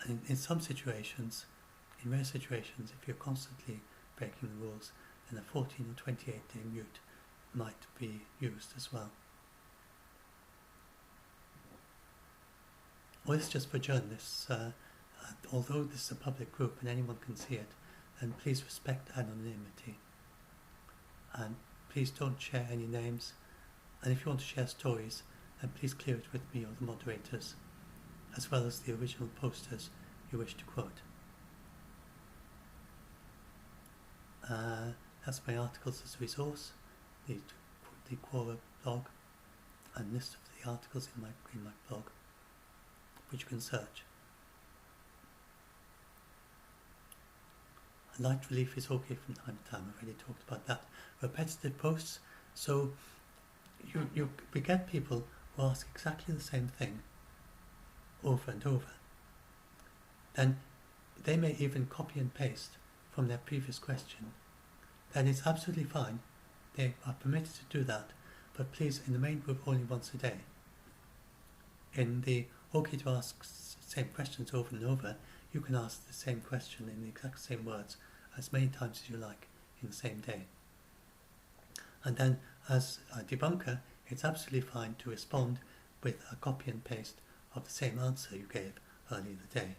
[SPEAKER 1] And in some situations, in rare situations, if you're constantly breaking the rules, then a 14 or 28-day mute might be used as well. Or it's just for journalists. Although this is a public group and anyone can see it, then please respect anonymity. And please don't share any names. And if you want to share stories, then please clear it with me or the moderators, as well as the original posters you wish to quote. That's my articles as a resource, the Quora blog, and list of the articles in my blog, which you can search. Light relief is okay from time to time. I've already talked about that. Repetitive posts. So we get people who ask exactly the same thing over and over. Then they may even copy and paste from their previous question. Then it's absolutely fine. They are permitted to do that, but please, in the main group, only once a day. In the okay to ask same questions over and over, you can ask the same question in the exact same words as many times as you like in the same day. And then, as a debunker, it's absolutely fine to respond with a copy and paste of the same answer you gave earlier in the day.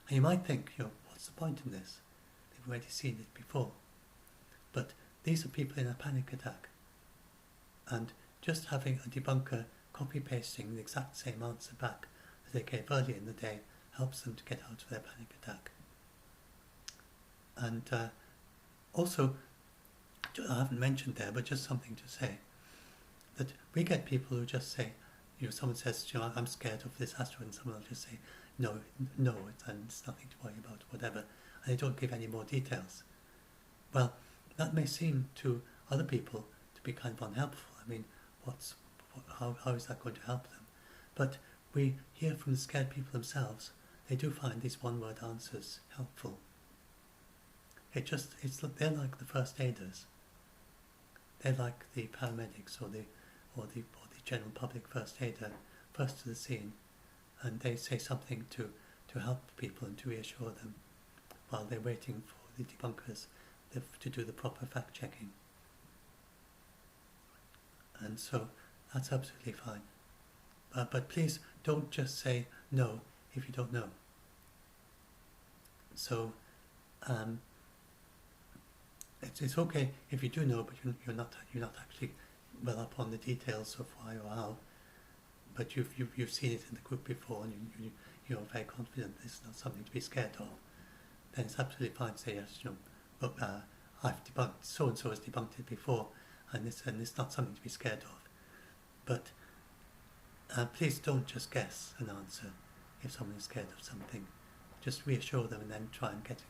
[SPEAKER 1] And you might think, what's the point in this? They've already seen it before. But these are people in a panic attack. And just having a debunker copy-pasting the exact same answer back that they gave earlier in the day helps them to get out of their panic attack. And also, I haven't mentioned there, but just something to say, that we get people who just say, someone says, I'm scared of this asteroid, and someone will just say, no, it's nothing to worry about, whatever, and they don't give any more details. Well, that may seem to other people to be kind of unhelpful. I mean, how is that going to help them? But we hear from the scared people themselves, they do find these one-word answers helpful. They're like the first aiders. They're like the paramedics or the general public first aider, first to the scene, and they say something to help people and to reassure them while they're waiting for the debunkers to do the proper fact-checking. And so that's absolutely fine. But please don't just say no if you don't know. So it's okay if you do know, but you're not actually well up on the details of why or how. But you've seen it in the group before, and you're very confident this is not something to be scared of. Then it's absolutely fine to say yes. Look, I've debunked so and so has debunked it before, and it's not something to be scared of. But please don't just guess an answer if someone is scared of something. Just reassure them and then try and get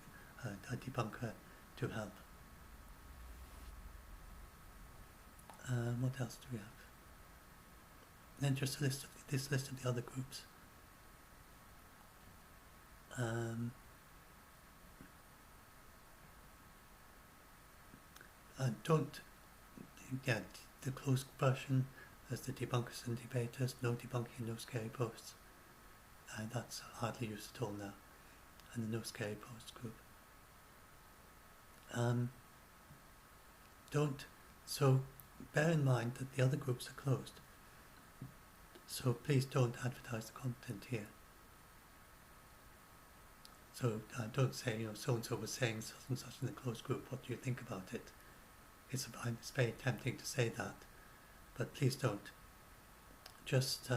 [SPEAKER 1] a debunker to help. What else do we have? Then just this list of the other groups. The closed version, there's the debunkers and debaters, no debunking, no scary posts. That's hardly used at all now. And the no scary posts group. So bear in mind that the other groups are closed. So please don't advertise the content here. So don't say, so-and-so was saying such and such in the closed group, what do you think about it? It's very tempting to say that, but please don't. Just,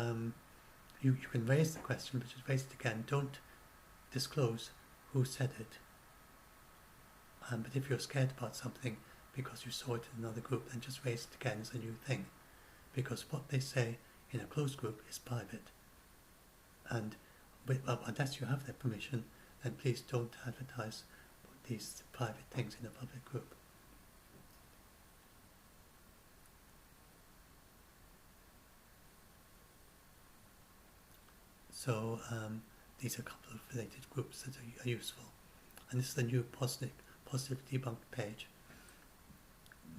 [SPEAKER 1] you can raise the question, but just raise it again. Don't disclose who said it. But if you're scared about something because you saw it in another group, then just raise it again as a new thing. Because what they say in a closed group is private. And unless you have their permission, then please don't advertise these private things in a public group. So these are a couple of related groups that are useful. And this is the new positive debunked page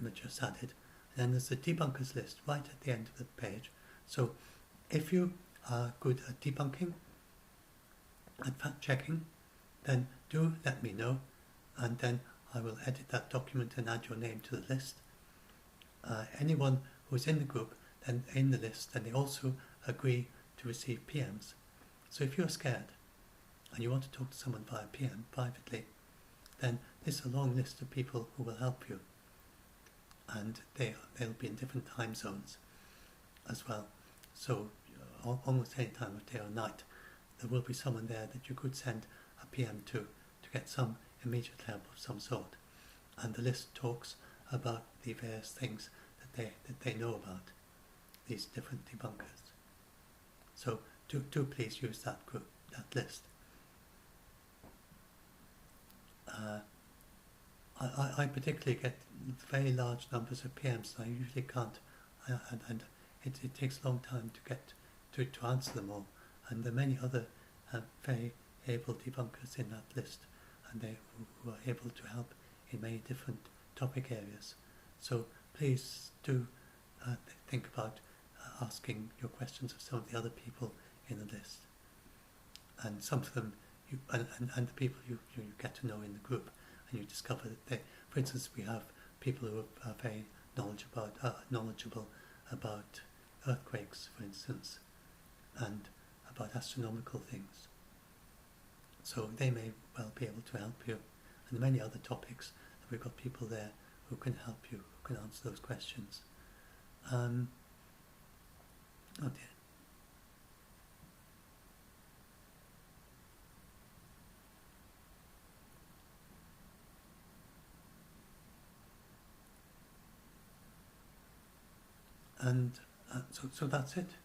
[SPEAKER 1] which just added. And then there's the debunkers list right at the end of the page. So if you are good at debunking and fact checking, then do let me know, and then I will edit that document and add your name to the list. Anyone who's in the group, then in the list, then they also agree to receive PMs. So if you're scared and you want to talk to someone via PM privately, then there's a long list of people who will help you, and they'll be in different time zones as well. So almost any time of day or night, there will be someone there that you could send a PM to get some immediate help of some sort. And the list talks about the various things that they know about, these different debunkers. So do please use that list. I particularly get very large numbers of PMs, and I usually can't, and it takes a long time to get to answer them all. And there are many other very able debunkers in that list, and who are able to help in many different topic areas. So please do think about asking your questions of some of the other people in the list, and some of them and the people you get to know in the group, and you discover that they, for instance, we have people who are very knowledgeable about earthquakes, for instance, and about astronomical things. So they may well be able to help you, and many other topics. We've got people there who can help you, who can answer those questions. Oh dear. And so that's it.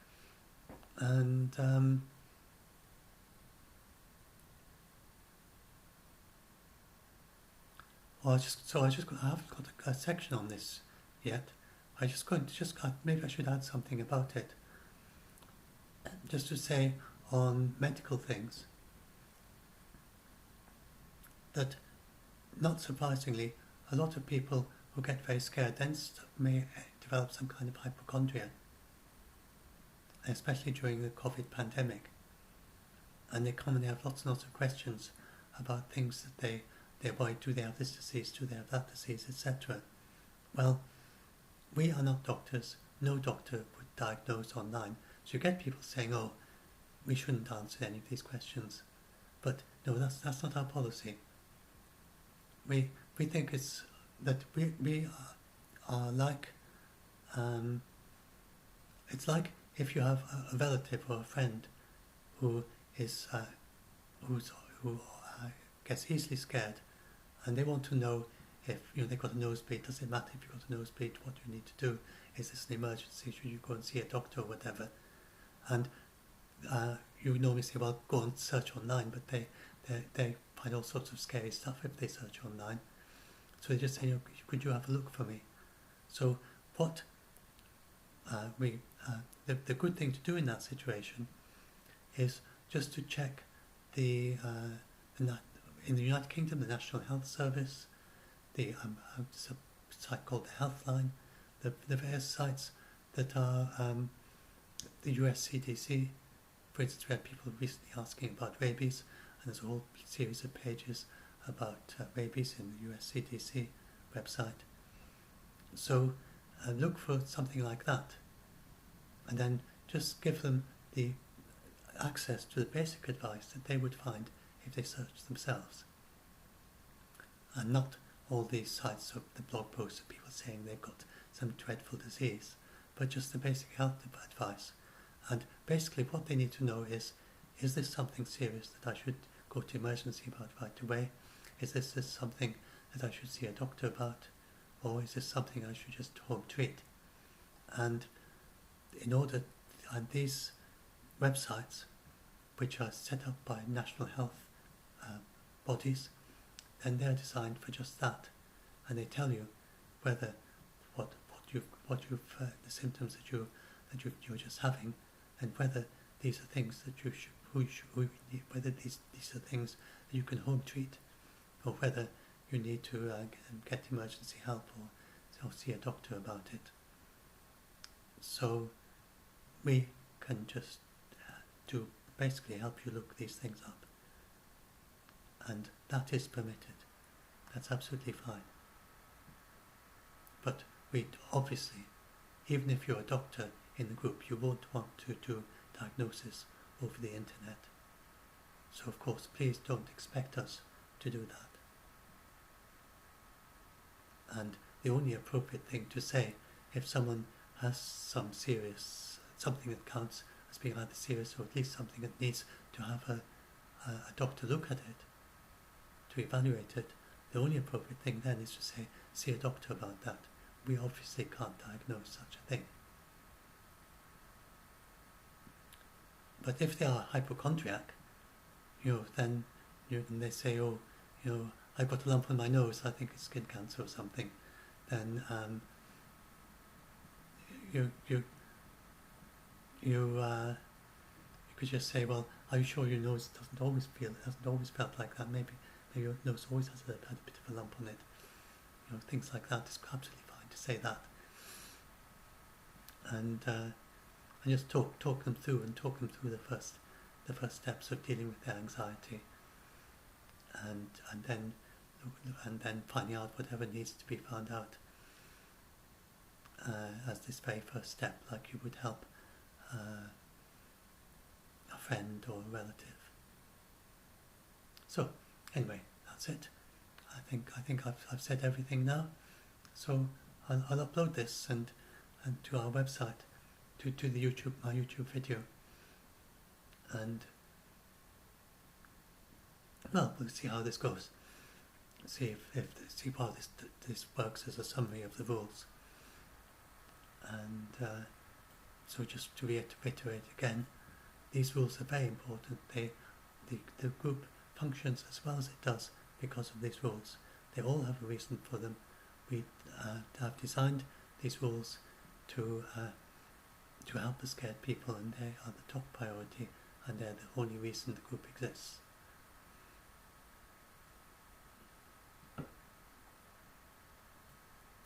[SPEAKER 1] And well, I haven't got a section on this yet. Maybe I should add something about it. Just to say on medical things that, not surprisingly, a lot of people who get very scared then may develop some kind of hypochondria, especially during the COVID pandemic. And they commonly have lots and lots of questions about things that they're worried, do they have this disease, do they have that disease, etc. Well, we are not doctors. No doctor would diagnose online. So you get people saying, oh, we shouldn't answer any of these questions. But no, that's not our policy. We think it's that we are like, it's like if you have a relative or a friend who gets easily scared, and they want to know if they've got a nosebleed. Does it matter if you've got a nosebleed? What do you need to do? Is this an emergency? Should you go and see a doctor or whatever? And you normally say, well, go and search online, but they find all sorts of scary stuff if they search online. So they just say, could you have a look for me? So what the good thing to do in that situation is just to check in the United Kingdom, the National Health Service, there's a site called the Healthline, the various sites that are the US CDC, for instance, where people are recently asking about rabies, and there's a whole series of pages about rabies in the US CDC website. So look for something like that, and then just give them the access to the basic advice that they would find if they searched themselves, and not all these sites of the blog posts of people saying they've got some dreadful disease, but just the basic health advice. And basically what they need to know is this something serious that I should go to emergency about right away? Is this something that I should see a doctor about, or is this something I should just home treat? And and these websites, which are set up by national health bodies, then they're designed for just that, and they tell you whether the symptoms that you're just having, and whether these are things that whether these are things that you can home treat, or whether you need to get emergency help or see a doctor about it. So we can just basically help you look these things up, and that is permitted. That's absolutely fine. But we obviously, even if you're a doctor in the group, you won't want to do diagnosis over the internet. So of course, please don't expect us to do that. And the only appropriate thing to say, if someone has something that counts as being either serious, or at least something that needs to have a doctor look at it, to evaluate it, the only appropriate thing then is to say, see a doctor about that. We obviously can't diagnose such a thing. But if they are hypochondriac, then they say, oh, I've got a lump on my nose, I think it's skin cancer or something, then you could just say, well, are you sure your nose hasn't always felt like that? Maybe your nose always has had a bit of a lump on it. Things like that. It's absolutely fine to say that. And just talk them through the first steps of dealing with their anxiety, and then finding out whatever needs to be found out as this very first step, like you would help a friend or a relative. So anyway, that's it. I think I've said everything now. So I'll upload this and to our website, to the my YouTube video, and well, we'll see how this goes. See see how this works as a summary of the rules. And so just to reiterate again, these rules are very important. The group functions as well as it does because of these rules. They all have a reason for them. We have designed these rules to help the scared people, and they are the top priority, and they're the only reason the group exists.